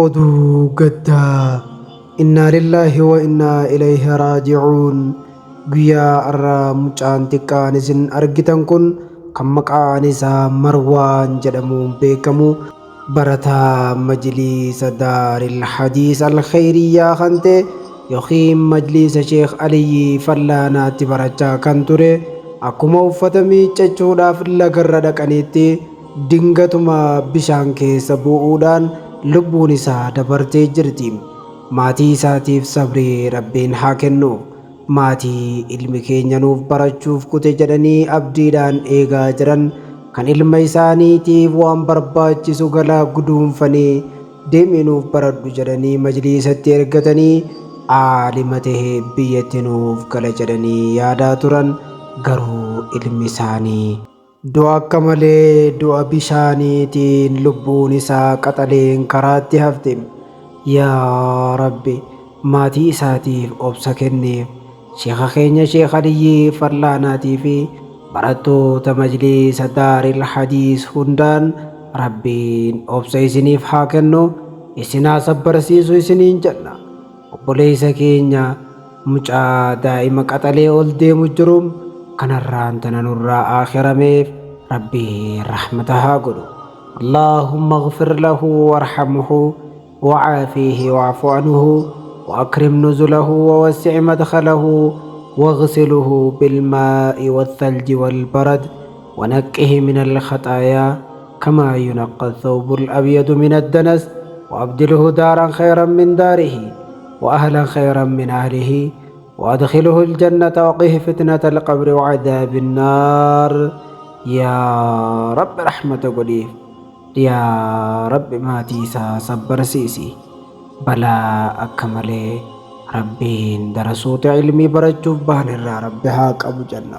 Oduu gaddaa innaa lillaahi wa innaa ilayhi raaji'uun. Guyyaa har'aa mucaan xiqqaan isin argitan kun kan maqaan isaa Marwaan jedhamuun beekamu barataa majliisa Daaril Hadiis Alkhayriyyaa kan ta'e yookiin majliisa Sheekh Aliyyi Fallaanaatti barachaa kan ture. Akkuma uffata miiccachuudhaaf lagarra dhaqanitti dingatuma bishaan keessa bu'uudhaan lubbuun isaa dabartee jirti. Maatii isaatiif sabrii Rabbiin haa kennu. Maatii ilmi keenya nuuf barachuuf kute jedhanii abdiidhaan eegaa jiran kan ilma isaaniitiif waan barbaachisu galaa guduunfanii deemee nuuf baradhu jedhanii majliisatti ergatanii aalima tahee biyyatti nuuf gala jedhanii yaadaa turan. Garuu ilmi isaanii du'a akka malee du'a bishaaniitiin lubbuun isaa qaxaleen karaatti hafte. Yaa Rabbi maatii isaatiif obsa kenneef. Sheekha keenya Sheekh Aliyyi Fallaanaatii fi barattoota majliisa Daaril Hadiis hundaan Rabbiin obsa isiniif haa kennu, isin haa sabbarsiisu isiniin jenna. Obboleessa keenya mucaa daa'ima qaxalee ol deemu jiruun kanarraan tana nurraa akhirameef Rabbi rahmata haa godhu. Allahumma ighfir lahu warhamhu wa'aafihi wa'fu anhu وأكرم نزله ووسع مدخله واغسله بالماء والثلج والبرد ونقه من الخطايا كما ينقى الثوب الأبيض من الدنس وأبدله دارا خيرا من داره وأهلا خيرا من أهله وأدخله الجنة وقه فتنة القبر وعذاب النار. يا رب رحمة قليل، يا رب ما تيسا صبر سيسي balaa akka malee Rabbiin darasuuta ilmii barachuuf bahan irraa Rabbi haa qabu jenna.